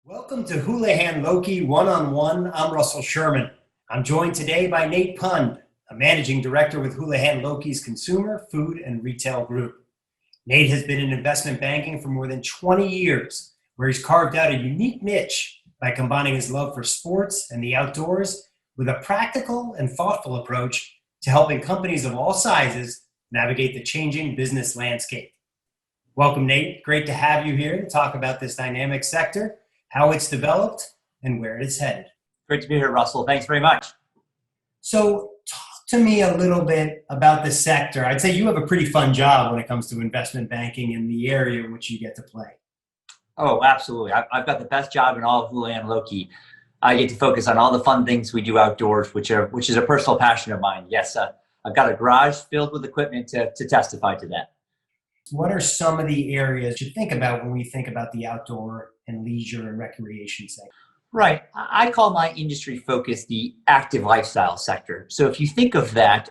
Welcome to Houlihan Lokey One-on-One. I'm Russell Sherman. I'm joined today by Nate Pund, a managing director with Houlihan Lokey's Consumer, Food, and Retail Group. Nate has been in investment banking for more than 20 years, where he's carved out a unique niche by combining his love for sports and the outdoors with a practical and thoughtful approach to helping companies of all sizes navigate the changing business landscape. Welcome, Nate. Great to have you here to talk about this dynamic sector, how it's developed, and where it's headed. Great to be here, Russell. Thanks very much. So talk to me a little bit about the sector. I'd say you have a pretty fun job when it comes to investment banking and the area in which you get to play. Oh, absolutely. I've got the best job in all of Houlihan Lokey. I get to focus on all the fun things we do outdoors, which is a personal passion of mine. Yes, I've got a garage filled with equipment to testify to that. What are some of the areas you think about when we think about the outdoor and leisure and recreation sector? Right. I call my industry focus the active lifestyle sector. So if you think of that,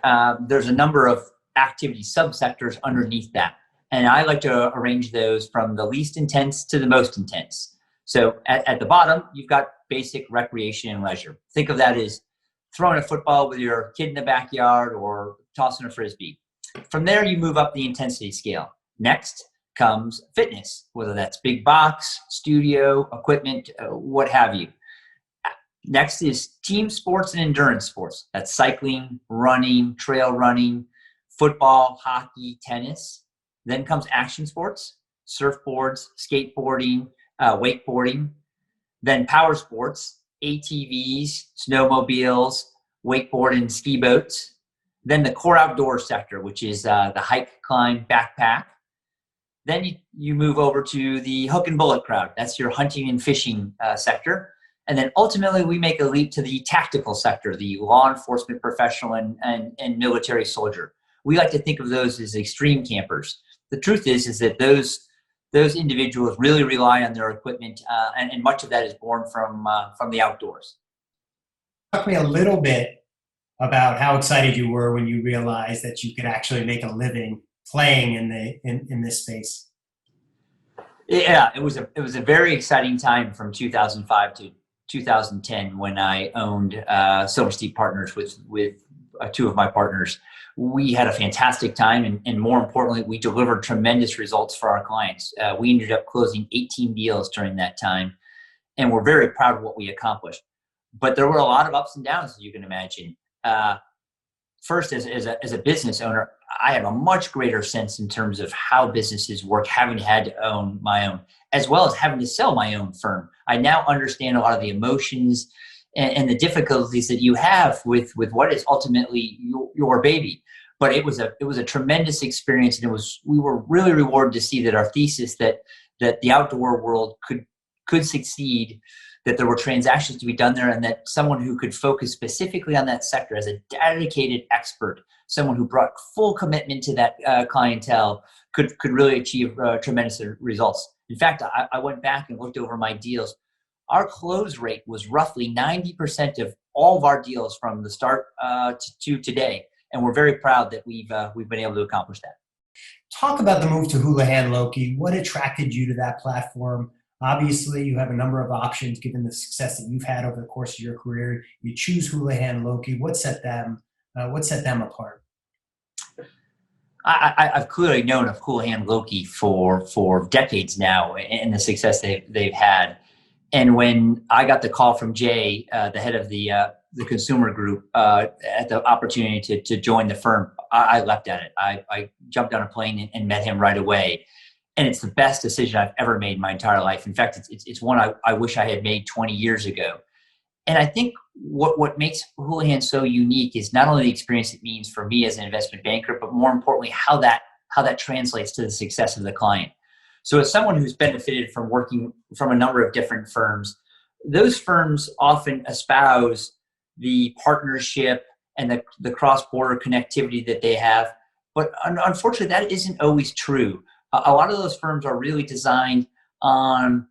there's a number of activity subsectors underneath that. And I like to arrange those from the least intense to the most intense. So at the bottom, you've got basic recreation and leisure. Think of that as throwing a football with your kid in the backyard or tossing a frisbee. From there, you move up the intensity scale. Next comes fitness, whether that's big box, studio, equipment, what have you. Next is team sports and endurance sports. That's cycling, running, trail running, football, hockey, tennis. Then comes action sports, surfboards, skateboarding, wakeboarding. Then power sports, ATVs, snowmobiles, wakeboard and ski boats. Then the core outdoor sector, which is the hike, climb, backpack. Then you move over to the hook and bullet crowd. That's your hunting and fishing sector. And then ultimately we make a leap to the tactical sector, the law enforcement professional and military soldier. We like to think of those as extreme campers. The truth is that those individuals really rely on their equipment, and much of that is born from the outdoors. Talk to me a little bit about how excited you were when you realized that you could actually make a living playing in this space. Yeah, it was a very exciting time from 2005 to 2010 when I owned Silver Steep Partners with two of my partners. We had a fantastic time, and more importantly, we delivered tremendous results for our clients. We ended up closing 18 deals during that time, and we're very proud of what we accomplished. But there were a lot of ups and downs, as you can imagine. First, as a business owner, I have a much greater sense in terms of how businesses work, having had to own my own, as well as having to sell my own firm. I now understand a lot of the emotions and the difficulties that you have with what is ultimately your baby. But it was a tremendous experience, and we were really rewarded to see that our thesis that the outdoor world could succeed, that there were transactions to be done there, and that someone who could focus specifically on that sector as a dedicated expert, someone who brought full commitment to that clientele, could really achieve tremendous results. In fact, I went back and looked over my deals. Our close rate was roughly 90% of all of our deals from the start to today, and we're very proud that we've been able to accomplish that. Talk about the move to Houlihan Lokey. What attracted you to that platform? Obviously, you have a number of options given the success that you've had over the course of your career. You choose Houlihan Lokey. What set them apart? I've clearly known of Houlihan Lokey for decades now, and the success they've had. And when I got the call from Jay, the head of the consumer group, at the opportunity to join the firm, I leapt at it. I jumped on a plane and met him right away. And it's the best decision I've ever made in my entire life. In fact, it's one I wish I had made 20 years ago. And I think what makes Houlihan so unique is not only the experience it means for me as an investment banker, but more importantly, how that translates to the success of the client. So as someone who's benefited from working from a number of different firms, those firms often espouse the partnership and the cross-border connectivity that they have. But unfortunately, that isn't always true. A lot of those firms are really designed on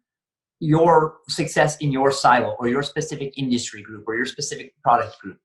your success in your silo or your specific industry group or your specific product group.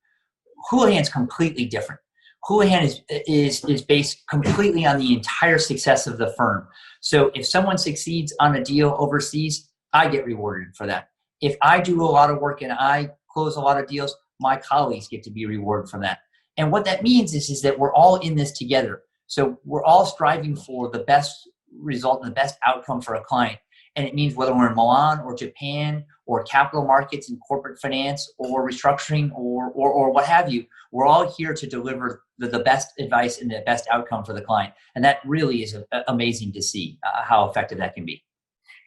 Houlihan's completely different. Houlihan is based completely on the entire success of the firm. So if someone succeeds on a deal overseas, I get rewarded for that. If I do a lot of work and I close a lot of deals, my colleagues get to be rewarded from that. And what that means is that we're all in this together. So we're all striving for the best result and the best outcome for a client. And it means whether we're in Milan or Japan or capital markets and corporate finance or restructuring or what have you, we're all here to deliver the best advice and the best outcome for the client. And that really is amazing to see how effective that can be.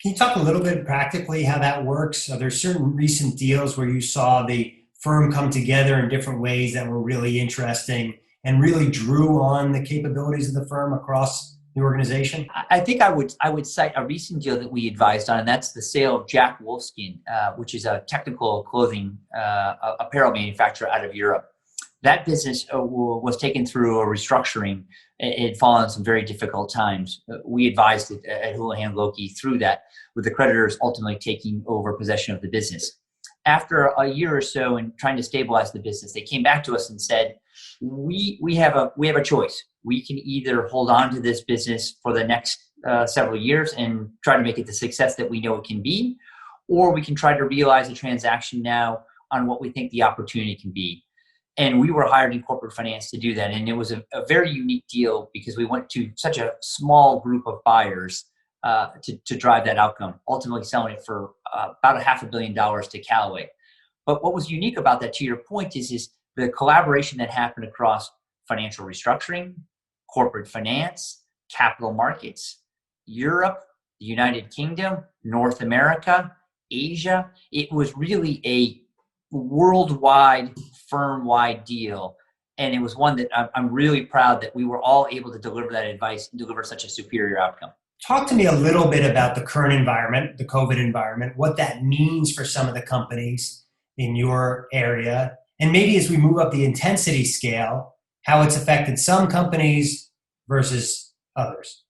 Can you talk a little bit practically how that works? Are there certain recent deals where you saw the firm come together in different ways that were really interesting and really drew on the capabilities of the firm across the organization? I think I would cite a recent deal that we advised on, and that's the sale of Jack Wolfskin, which is a technical clothing apparel manufacturer out of Europe. That business was taken through a restructuring. It had fallen on some very difficult times. We advised it at Houlihan Lokey through that, with the creditors ultimately taking over possession of the business. After a year or so in trying to stabilize the business, they came back to us and said, we have a choice. We can either hold on to this business for the next several years and try to make it the success that we know it can be, or we can try to realize a transaction now on what we think the opportunity can be. And we were hired in corporate finance to do that. And it was a very unique deal because we went to such a small group of buyers to drive that outcome, ultimately selling it for about $500 million to Callaway. But what was unique about that, to your point, is the collaboration that happened across financial restructuring, corporate finance, capital markets, Europe, the United Kingdom, North America, Asia. It was really a worldwide, firm-wide deal. And it was one that I'm really proud that we were all able to deliver that advice and deliver such a superior outcome. Talk to me a little bit about the current environment, the COVID environment, what that means for some of the companies in your area, and maybe as we move up the intensity scale, how it's affected some companies versus others.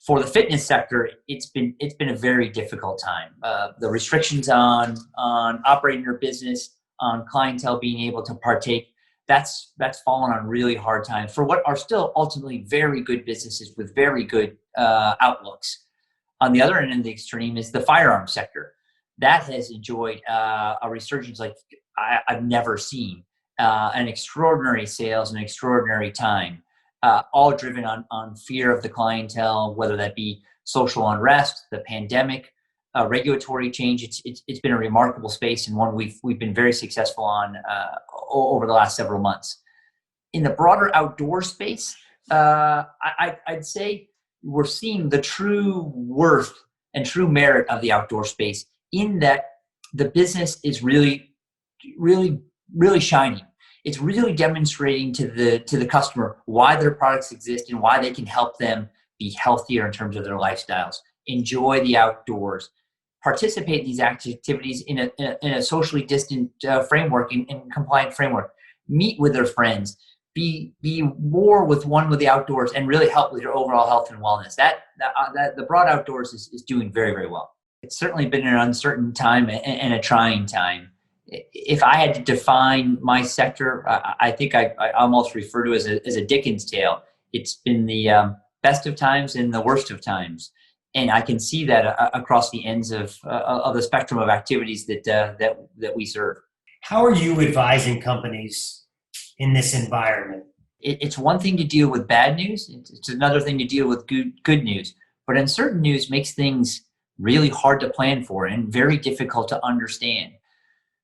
For the fitness sector, it's been a very difficult time. The restrictions on operating your business, on clientele being able to partake, that's fallen on really hard times for what are still ultimately very good businesses with very good outlooks. On the other end of the extreme is the firearms sector. That has enjoyed a resurgence like I've never seen, an extraordinary sales, an extraordinary time. All driven on fear of the clientele, whether that be social unrest, the pandemic, regulatory change. It's been a remarkable space and one we've been very successful on over the last several months. In the broader outdoor space, I'd say we're seeing the true worth and true merit of the outdoor space in that the business is really, really, really shining. It's really demonstrating to the customer why their products exist and why they can help them be healthier in terms of their lifestyles, enjoy the outdoors, participate in these activities in a socially distant framework, in compliant framework, meet with their friends, be more with the outdoors, and really help with your overall health and wellness. That the broad outdoors is doing very, very well. It's certainly been an uncertain time and a trying time. If I had to define my sector, I think I almost refer to it as a Dickens tale. It's been the best of times and the worst of times. And I can see that across the ends of the spectrum of activities that we serve. How are you advising companies in this environment? It's one thing to deal with bad news. It's another thing to deal with good news. But uncertain news makes things really hard to plan for and very difficult to understand.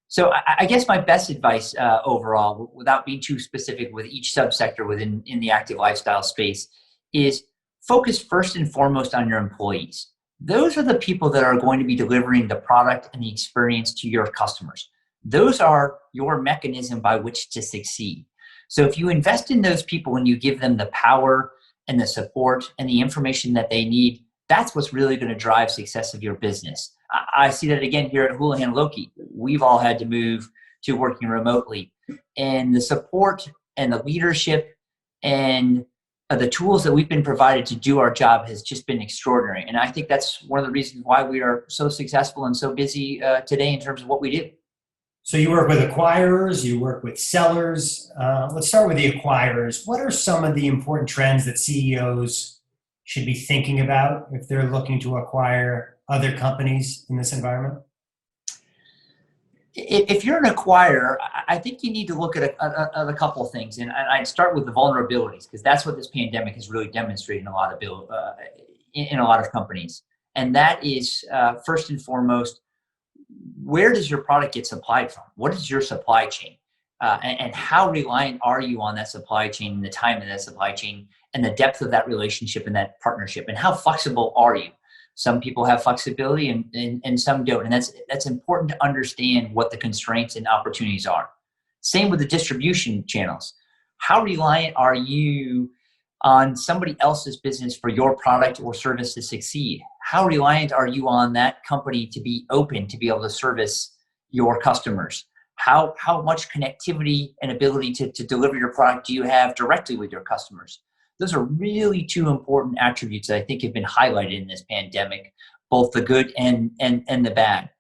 So I guess my best advice overall, without being too specific with each subsector within the active lifestyle space, is focus first and foremost on your employees. Those are the people that are going to be delivering the product and the experience to your customers. Those are your mechanism by which to succeed. So if you invest in those people and you give them the power and the support and the information that they need, that's what's really going to drive success of your business. I see that again here at Houlihan Lokey. We've all had to move to working remotely, and the support and the leadership and the tools that we've been provided to do our job has just been extraordinary. And I think that's one of the reasons why we are so successful and so busy today in terms of what we do. So you work with acquirers, you work with sellers. Let's start with the acquirers. What are some of the important trends that CEOs should be thinking about if they're looking to acquire other companies in this environment? If you're an acquirer, I think you need to look at a couple of things, and I'd start with the vulnerabilities, because that's what this pandemic has really demonstrated in a lot of in a lot of companies. And that is first and foremost, where does your product get supplied from? What is your supply chain? And how reliant are you on that supply chain, and the time of that supply chain, and the depth of that relationship and that partnership, and how flexible are you? Some people have flexibility and some don't. And that's important to understand what the constraints and opportunities are. Same with the distribution channels. How reliant are you on somebody else's business for your product or service to succeed? How reliant are you on that company to be open, to be able to service your customers? How much connectivity and ability to deliver your product do you have directly with your customers? Those are really two important attributes that I think have been highlighted in this pandemic, both the good and the bad.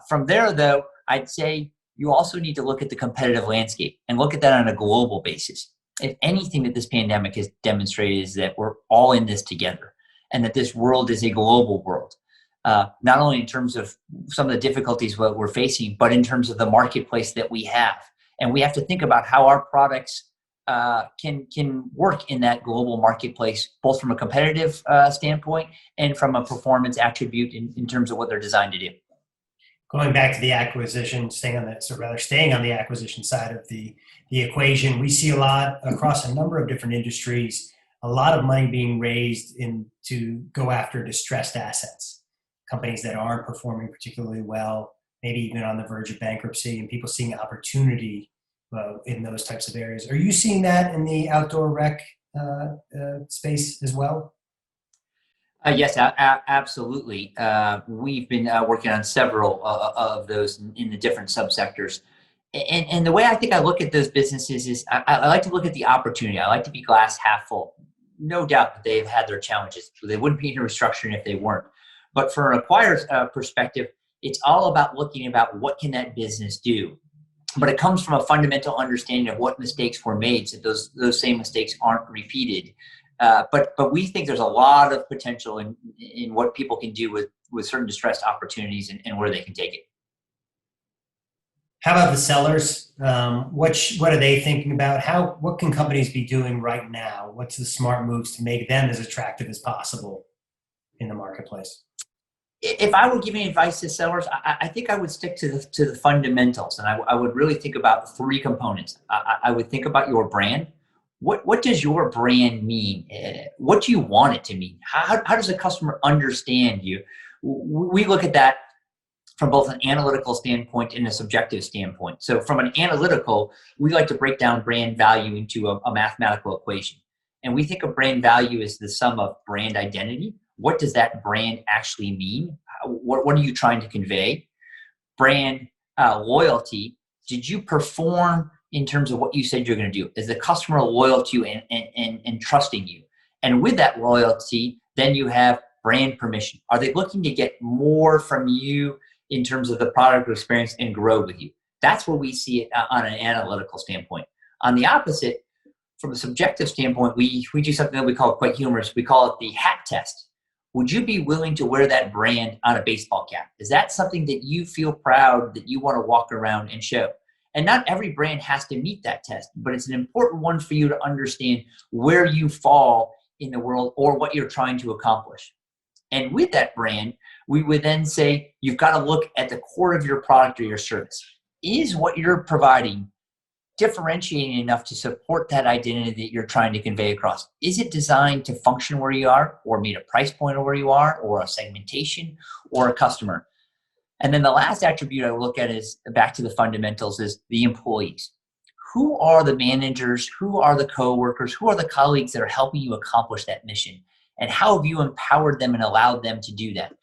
From there, though, I'd say you also need to look at the competitive landscape and look at that on a global basis. If anything that this pandemic has demonstrated is that we're all in this together, and that this world is a global world, not only in terms of some of the difficulties that we're facing, but in terms of the marketplace that we have. And we have to think about how our products can work in that global marketplace, both from a competitive standpoint and from a performance attribute in terms of what they're designed to do. Going back to the acquisition, staying on the acquisition side of the equation, we see a lot across a number of different industries, a lot of money being raised to go after distressed assets, companies that aren't performing particularly well, maybe even on the verge of bankruptcy, and people seeing opportunity in those types of areas. Are you seeing that in the outdoor rec space as well? Yes, absolutely. We've been working on several of those in the different subsectors. And the way I think I look at those businesses is I like to look at the opportunity. I like to be glass half full. No doubt that they've had their challenges. They wouldn't be in a restructuring if they weren't. But from an acquirer's perspective, it's all about looking about what can that business do. But it comes from a fundamental understanding of what mistakes were made, so those same mistakes aren't repeated. But we think there's a lot of potential in what people can do with certain distressed opportunities and where they can take it. How about the sellers? What are they thinking about? What can companies be doing right now? What's the smart moves to make them as attractive as possible in the marketplace? If I were giving advice to sellers, I think I would stick to the fundamentals, and I would really think about three components. I would think about your brand. What does your brand mean? What do you want it to mean? How does a customer understand you? We look at that from both an analytical standpoint and a subjective standpoint. So from an analytical, we like to break down brand value into a mathematical equation. And we think of brand value as the sum of brand identity. What does that brand actually mean? What are you trying to convey? Brand loyalty. Did you perform in terms of what you said you're going to do? Is the customer loyal to you and trusting you? And with that loyalty, then you have brand permission. Are they looking to get more from you in terms of the product experience and grow with you? That's where we see it on an analytical standpoint. On the opposite, from a subjective standpoint, we do something that we call quite humorous. We call it the hat test. Would you be willing to wear that brand on a baseball cap? Is that something that you feel proud that you want to walk around and show? And not every brand has to meet that test, but it's an important one for you to understand where you fall in the world or what you're trying to accomplish. And with that brand, we would then say, you've got to look at the core of your product or your service. Is what you're providing differentiating enough to support that identity that you're trying to convey across? Is it designed to function where you are, or meet a price point of where you are, or a segmentation, or a customer? And then the last attribute I look at is, back to the fundamentals, is the employees. Who are the managers? Who are the coworkers? Who are the colleagues that are helping you accomplish that mission? And how have you empowered them and allowed them to do that?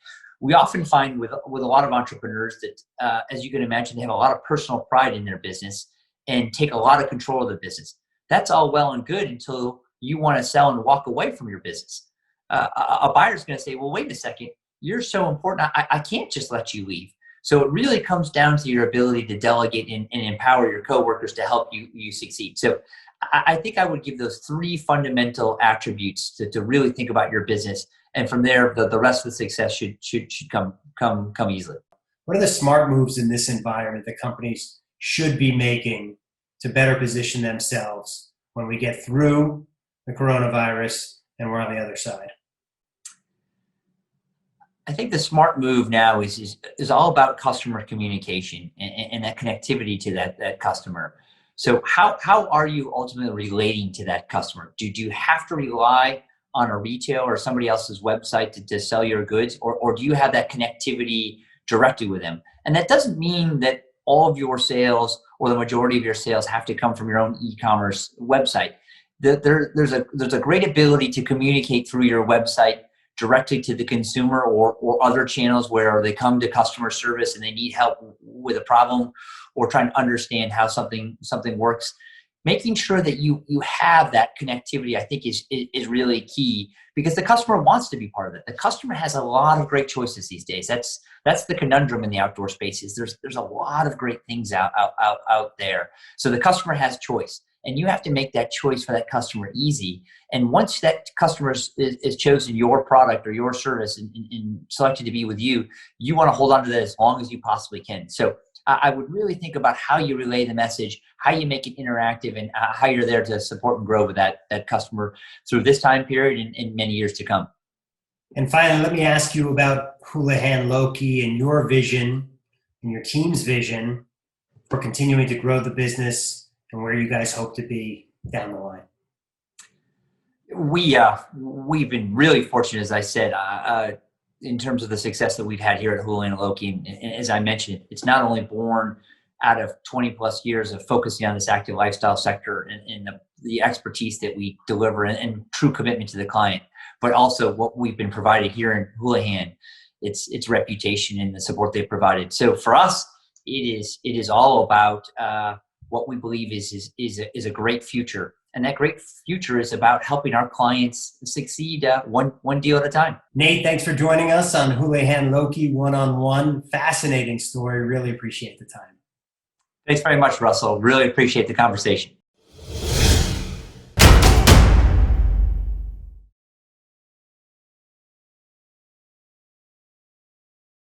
We often find with a lot of entrepreneurs that, as you can imagine, they have a lot of personal pride in their business and take a lot of control of the business. That's all well and good until you want to sell and walk away from your business. A buyer's going to say, well, wait a second, you're so important, I can't just let you leave. So it really comes down to your ability to delegate and empower your coworkers to help you succeed. So I think I would give those three fundamental attributes to really think about your business. And from there, the rest of the success should come easily. What are the smart moves in this environment that companies should be making to better position themselves when we get through the coronavirus and we're on the other side? I think the smart move now is all about customer communication and that connectivity to that customer. So how are you ultimately relating to that customer? Do you have to rely on a retail or somebody else's website to sell your goods, or do you have that connectivity directly with them? And that doesn't mean that all of your sales or the majority of your sales have to come from your own e-commerce website. There's a great ability to communicate through your website directly to the consumer or other channels where they come to customer service and they need help with a problem or trying to understand how something works. Making sure that you have that connectivity, I think, is really key, because the customer wants to be part of it. The customer has a lot of great choices these days. That's the conundrum in the outdoor spaces. There's a lot of great things out there. So the customer has choice, and you have to make that choice for that customer easy. And once that customer is chosen your product or your service and selected to be with you, you want to hold on to that as long as you possibly can. So I would really think about how you relay the message, how you make it interactive, and how you're there to support and grow with that customer through this time period and many years to come. And finally, let me ask you about Houlihan Lokey and your vision and your team's vision for continuing to grow the business and where you guys hope to be down the line. We've been really fortunate, as I said, in terms of the success that we've had here at Houlihan Lokey. And as I mentioned, it's not only born out of 20 plus years of focusing on this active lifestyle sector and the expertise that we deliver and true commitment to the client, but also what we've been provided here in Houlihan, its reputation and the support they've provided. So for us, it is all about what we believe is a great future. And that great future is about helping our clients succeed one deal at a time. Nate, thanks for joining us on Houlihan Lokey One-on-One. Fascinating story. Really appreciate the time. Thanks very much, Russell. Really appreciate the conversation.